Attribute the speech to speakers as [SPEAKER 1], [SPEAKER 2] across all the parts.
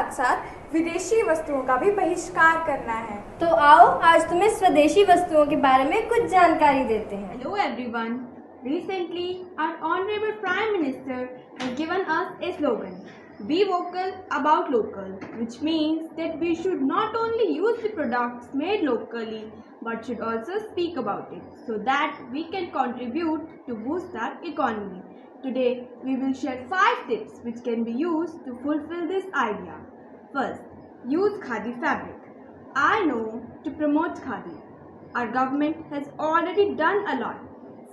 [SPEAKER 1] साथ साथ विदेशी वस्तुओं का भी बहिष्कार करना है।
[SPEAKER 2] तो आओ आज तुम्हें स्वदेशी वस्तुओं के बारे में कुछ जानकारी देते हैं।
[SPEAKER 3] Hello everyone. Recently, our Honorable Prime Minister has given us a slogan, Be Vocal About Local, which means that we should not only use the products made locally, but should also speak about it, so that we can contribute to boost our economy. Today, we will share 5 tips which can be used to fulfill this idea. First, use khadi fabric. I know to promote khadi, our government has already done a lot.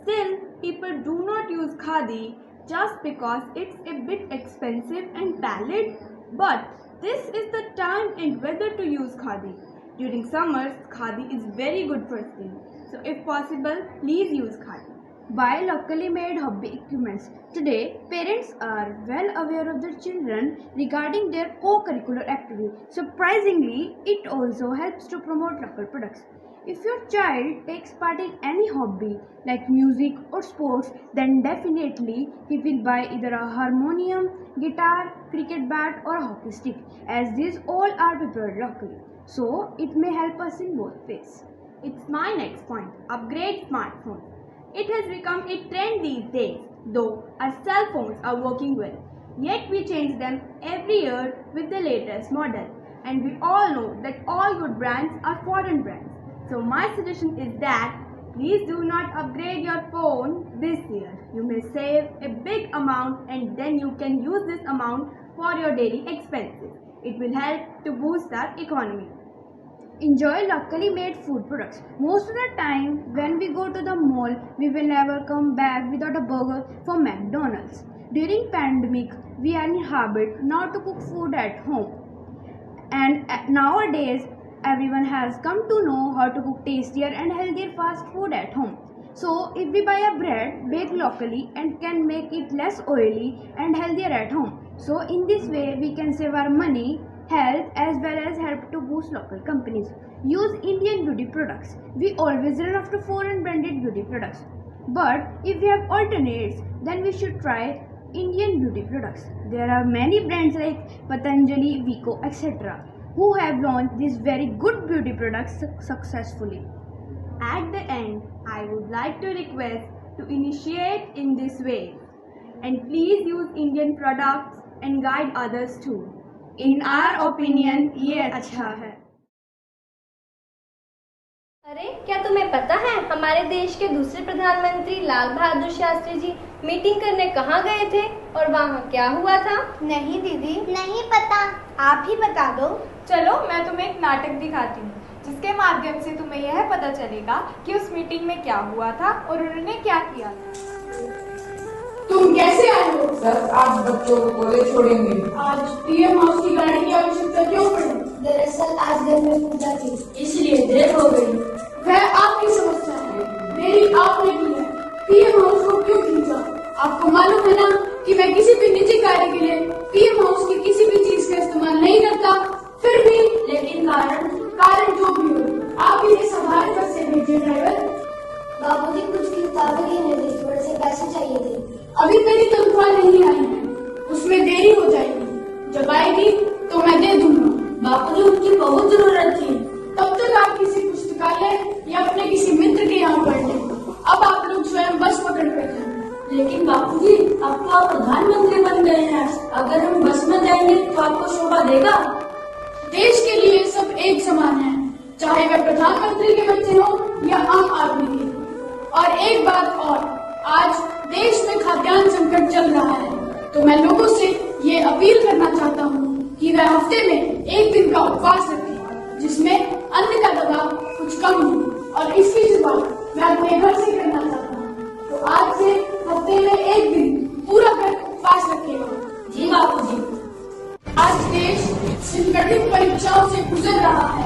[SPEAKER 3] Still, people do not use khadi just because it's a bit expensive and pallid. But this is the time and weather to use khadi. During summers, khadi is very good for skin. So if possible, please use khadi.
[SPEAKER 4] Buy locally made hobby equipments. Today, parents are well aware of their children regarding their co-curricular activity. Surprisingly, it also helps to promote local products. If your child takes part in any hobby like music or sports, then definitely he will buy either a harmonium, guitar, cricket bat or a hockey stick, as these all are prepared locally. So it may help us in both ways.
[SPEAKER 3] It's my next point, upgrade smartphones. It has become a trend these days, though our cell phones are working well. Yet we change them every year with the latest model. And we all know that all good brands are foreign brands. So my suggestion is that please do not upgrade your phone this year. You may save a big amount and then you can use this amount for your daily expenses. It will help to boost our economy.
[SPEAKER 4] Enjoy locally made food products. Most of the time when we go to the mall, we will never come back without a burger from McDonald's. During pandemic, we are in habit not to cook food at home. And nowadays, everyone has come to know how to cook tastier and healthier fast food at home. So if we buy a bread baked locally and can make it less oily and healthier at home. So in this way we can save our money, health as well as help to boost local companies. Use Indian beauty products. We always run after foreign branded beauty products. But if we have alternates, then we should try Indian beauty products. There are many brands like Patanjali, Vico, etc. who have launched these very good beauty products successfully.
[SPEAKER 3] At the end, I would like to request to initiate in this way. And please use Indian products and guide others too. In our opinion, ये अच्छा है.
[SPEAKER 2] अरे क्या तुम्हें पता है हमारे देश के दूसरे प्रधानमंत्री लाल बहादुर शास्त्री जी मीटिंग करने कहाँ गए थे और वहाँ क्या हुआ था?
[SPEAKER 5] नहीं दीदी, नहीं पता, आप ही बता दो।
[SPEAKER 1] चलो मैं तुम्हें एक नाटक दिखाती हूँ जिसके माध्यम से तुम्हें यह पता चलेगा कि उस मीटिंग में क्या हुआ था और उन्होंने क्या किया।
[SPEAKER 6] तुम कैसे आए हो? सर आज बच्चों को कॉलेज छोड़ेंगे। आज पीएम हाउस की गाड़ी की आवश्यकता क्यों पड़ी?
[SPEAKER 5] दरअसल आज घर में पूजा थी,
[SPEAKER 6] इसलिए देर हो गई। वह आपकी समस्या है, मेरी आपने की है। पीएम हाउस को क्यों खींचा? आपको मालूम है ना कि मैं किसी भी निजी कार्य के लिए पीएम हाउस की किसी भी चीज का इस्तेमाल नहीं करता। फिर भी लेकिन कारण जो भी हो, आप इसे संभाल कर से भेजिए ड्राइवर।
[SPEAKER 5] बाबूजी कुछ किताबें लेने थे, थोड़े से पैसे चाहिए थे।
[SPEAKER 6] अभी मेरी तनख्वाह नहीं आई है, उसमें देरी हो जाएगी। जब आएगी तो मैं दे दूंगा। बापूजी उनकी बहुत जरूरत थी। तब तक आप किसी पुस्तकालय या अपने किसी मित्र के यहाँ पढ़ लें। अब आप लोग स्वयं बस पकड़ कर जाएं। लेकिन बापूजी अब तो आप प्रधानमंत्री बन गए हैं, अगर हम बस में जाएंगे तो आपको शोभा देगा? देश के लिए सब एक समान है, चाहे वह प्रधानमंत्री के बच्चे हो या आम आदमी के। और एक बात और, आज देश में खाद्यान्न संकट चल रहा है, तो मैं लोगों से ये अपील करना चाहता हूँ कि वह हफ्ते में एक दिन का उपवास रखें, जिसमें अन्न का दबाव कुछ कम हो। और इसकी शुरुआत मैं अपने घर से करना चाहता हूँ, तो आज से हफ्ते में एक दिन पूरा घर उपवास रखेगा। जी बापूजी। आज देश इन कठिन परीक्षाओं से गुजर रहा है,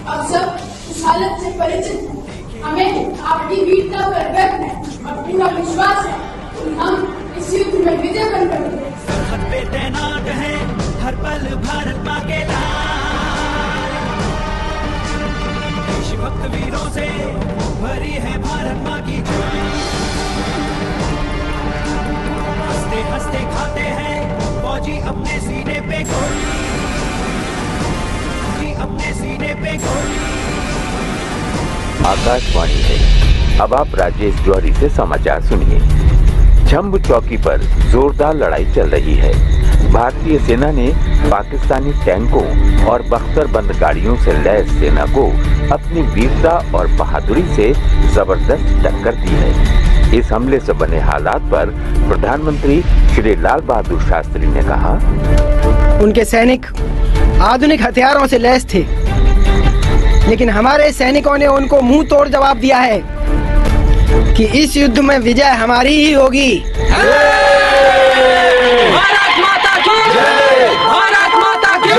[SPEAKER 6] अब सब इस हालत से परिचित हैं। हमें आपकी वीरता पर गर्व है और पूरा विश्वास है कि हम इस युद्ध में विजय बनकर उभरेंगे।
[SPEAKER 7] सरहद पे तैनात है हर पल भारत माँ के लाल, देशभक्त वीरों से भरी है भारत माँ की झोली। हंसते हंसते खाते हैं फौजी अपने सीने पे गोली।
[SPEAKER 8] आकाशवाणी है। अब आप राजेश जौहरी से समाचार सुनिए। झम्बू चौकी पर जोरदार लड़ाई चल रही है। भारतीय सेना ने पाकिस्तानी टैंकों और बख्तरबंद गाड़ियों से लैस सेना को अपनी वीरता और बहादुरी से जबरदस्त टक्कर दी है। इस हमले से बने हालात पर प्रधानमंत्री श्री लाल बहादुर शास्त्री ने कहा,
[SPEAKER 9] उनके सैनिक आधुनिक हथियारों से लैस थे, लेकिन हमारे सैनिकों ने उनको मुंह तोड़ जवाब दिया है कि इस युद्ध में विजय हमारी ही होगी।
[SPEAKER 7] भारत माता की जय! भारत माता की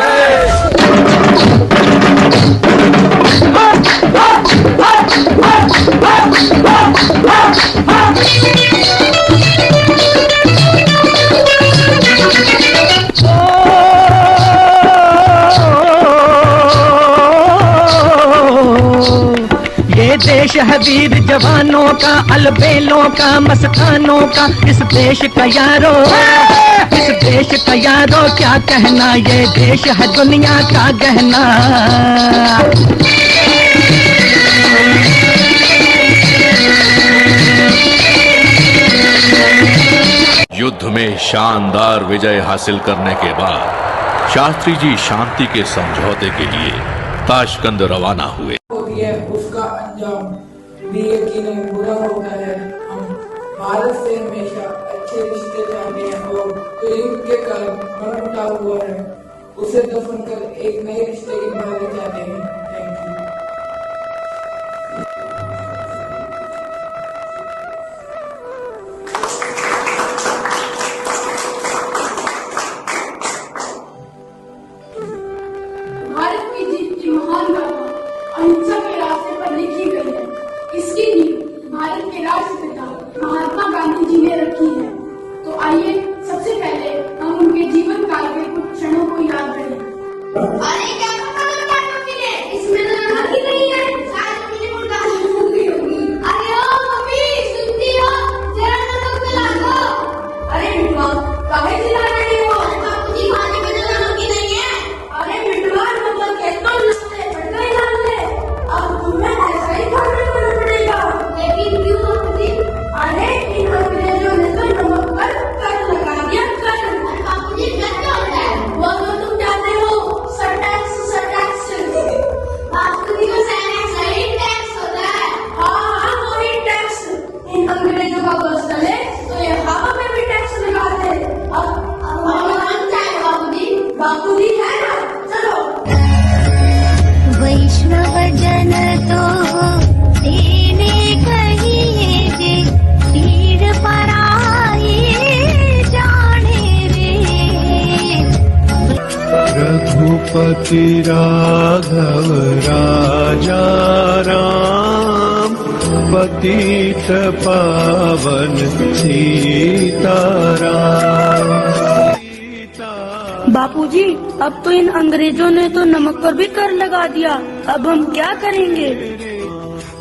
[SPEAKER 10] ये देश है वीर जवानों का, अलबेलों का, मस्तानों का। इस देश का यारो, इस देश का यारो क्या कहना, ये देश है दुनिया का गहना।
[SPEAKER 11] युद्ध में शानदार विजय हासिल करने के बाद शास्त्री जी शांति के समझौते के लिए ताशकंद रवाना हुए।
[SPEAKER 12] उसका अंजाम भी यकीनन बुरा होता है। हम भारत से हमेशा अच्छे रिश्ते चाहते हैं और जो युद्ध के कारण मन उठा हुआ है उसे दफन कर एक नए रिश्ते की बहाली चाहते हैं। Thank you.
[SPEAKER 6] भारत की जीत की महान गाथा अहिंसा के रास्ते पर लिखी गई है। इसकी नींव भारत के राष्ट्रपिता महात्मा गांधी जी ने रखी है। तो आइए सबसे पहले हम उनके जीवन काल के कुछ क्षणों को याद करें।
[SPEAKER 5] अरे क्या इसमें तो नमक ही नहीं है, शायद मुझे मुर्गा हो गई होगी। अरे ओ मम्मी, सुनती हो? जरा नमक मिला दो।
[SPEAKER 6] अरे बिटवा, काहे चिल्ला रही हो?
[SPEAKER 5] बापूजी, खाने में तो नमक ही नहीं है।
[SPEAKER 6] अरे बिटवा, मतलब कहता हूँ पटका ही डाल ले। अब तुम्हें ऐसा ही खाना करना पड़ेगा।
[SPEAKER 5] लेकिन क्यों बापूजी?
[SPEAKER 6] अरे इन अंग्रेजों ने तो नमक पर कर लगा दिया, कर।
[SPEAKER 5] बापूजी, कर क्या होता है?
[SPEAKER 6] वो तो तुम जानते हो, सरटैक्स, सरटैक्स।
[SPEAKER 5] बापूजी को टैक्स नहीं, टैक्स होता है।
[SPEAKER 6] हाँ, वही टैक्स। इन अंग्रेजों का बस चले तो ये हवा में भी टैक्स लगाते। अब
[SPEAKER 5] हम क्या है बापूजी?
[SPEAKER 6] बापूजी है ना, चलो।
[SPEAKER 13] वैष्णव जन तो तेने कहिए जे, पीर पराई जाने रे।
[SPEAKER 14] रघुपति राघव राजा राम, पतित पावन सीताराम।
[SPEAKER 15] बापूजी, अब तो इन अंग्रेजों ने तो नमक पर भी कर लगा दिया। अब हम क्या करेंगे?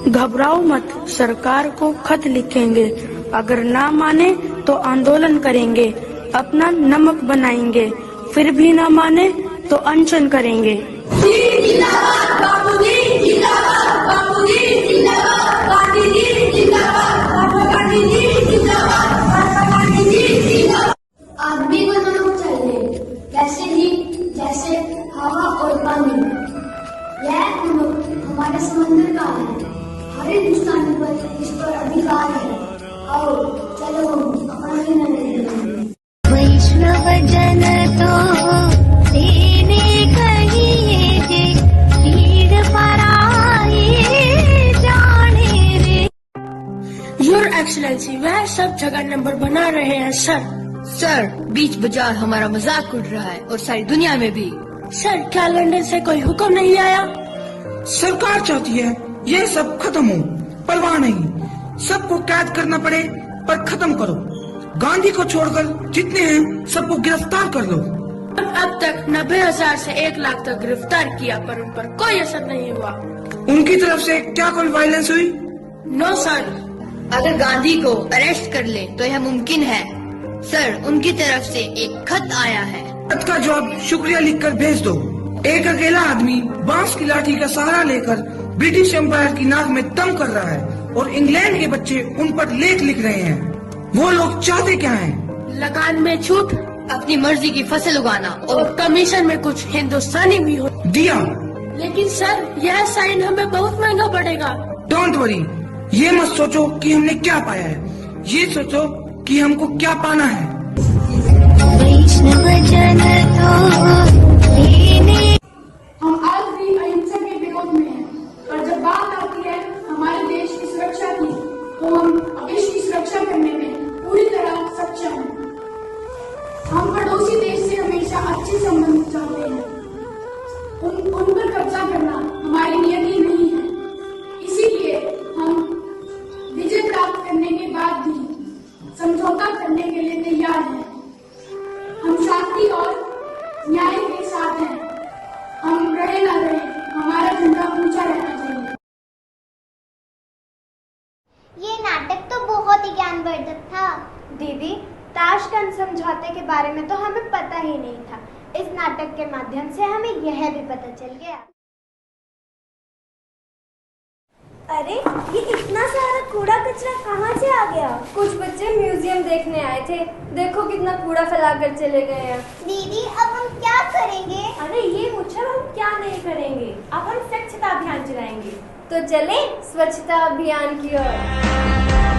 [SPEAKER 15] घबराओ मत, सरकार को खत लिखेंगे। अगर ना माने तो आंदोलन करेंगे, अपना नमक बनाएंगे। फिर भी ना माने तो अनशन करेंगे।
[SPEAKER 6] जिंदाबाद बापूजी, जिंदाबाद बापूजी, जिंदाबाद गांधी जी, जिंदाबाद गांधी जी, जिंदाबाद गांधी जी, जिंदाबाद।
[SPEAKER 5] आदमी को नमक चाहिए, वैसे ही जैसे हवा और पानी। यह नमक हमारे समंदर का है, हर हिंदुस्तानी पर इस पर अधिकार है। आओ चलो हम अपना ही निर्णय लेंगे।
[SPEAKER 13] वैष्णव जन तो तेने कहिए जे, पीर पराई जाने रे।
[SPEAKER 15] योर एक्सलेंसी, वह सब जगह नंबर बना रहे हैं सर।
[SPEAKER 16] सर, बीच बाजार हमारा मजाक उड़ रहा है और सारी दुनिया में भी।
[SPEAKER 15] सर, क्या लंदन से कोई हुक्म नहीं आया?
[SPEAKER 17] सरकार चाहती है ये सब खत्म हो, परवाह नहीं। सबको कैद करना पड़े पर खत्म करो। गांधी को छोड़कर जितने हैं सबको गिरफ्तार कर लो।
[SPEAKER 15] अब तक 90,000 से 1 लाख तक गिरफ्तार किया, पर उन पर कोई असर नहीं हुआ।
[SPEAKER 17] उनकी तरफ से क्या कोई वायलेंस हुई?
[SPEAKER 15] No sir.
[SPEAKER 16] अगर गांधी को अरेस्ट कर ले तो यह मुमकिन है। सर, उनकी तरफ से एक खत आया है।
[SPEAKER 17] खत का जवाब शुक्रिया लिखकर भेज दो। एक अकेला आदमी बांस की लाठी का सहारा लेकर ब्रिटिश एम्पायर की नाक में दम कर रहा है और इंग्लैंड के बच्चे उन पर लेख लिख रहे हैं। वो लोग चाहते क्या हैं?
[SPEAKER 15] लगान में छूट,
[SPEAKER 16] अपनी मर्जी की फसल उगाना
[SPEAKER 15] और कमीशन में कुछ हिंदुस्तानी भी हो।
[SPEAKER 17] दिया।
[SPEAKER 15] लेकिन सर, यह साइन हमें बहुत महंगा पड़ेगा।
[SPEAKER 17] डोंट वरी, ये मत सोचो कि हमने क्या पाया है, ये सोचो कि हमको क्या पाना है।
[SPEAKER 6] हम आज भी अहिंसा के विरोध में हैं, और जब बात आती है हमारे देश की सुरक्षा की, तो हम देश की सुरक्षा करने में पूरी तरह सक्षम हैं। हम पड़ोसी देश से हमेशा अच्छे संबंध चाहते हैं। उन पर कब्जा करना हमारी नियति नहीं है। इसीलिए हम विजय प्राप्त करने के बाद भी समझौता करने के लिए तैयार हैं। हम शांति और न्याय के साथ हैं। हम रहे ना रहे, हमारा झंडा ऊंचा रहना चाहिए।
[SPEAKER 18] ये नाटक तो बहुत ही ज्ञानवर्धक था।
[SPEAKER 2] दीदी, ताशकंद समझौते के बारे में तो हमें पता ही नहीं था। इस नाटक के माध्यम से हमें यह भी पता चल गया।
[SPEAKER 19] अरे, ये इतना सारा कूड़ा कचरा कहाँ से आ गया?
[SPEAKER 2] कुछ बच्चे म्यूजियम देखने आए थे, देखो कितना कूड़ा फैला कर चले गए हैं।
[SPEAKER 18] दीदी, अब हम क्या करेंगे?
[SPEAKER 19] अरे ये पूछो, हम क्या नहीं करेंगे, अब हम स्वच्छता अभियान चलाएंगे।
[SPEAKER 2] तो चले स्वच्छता अभियान की ओर।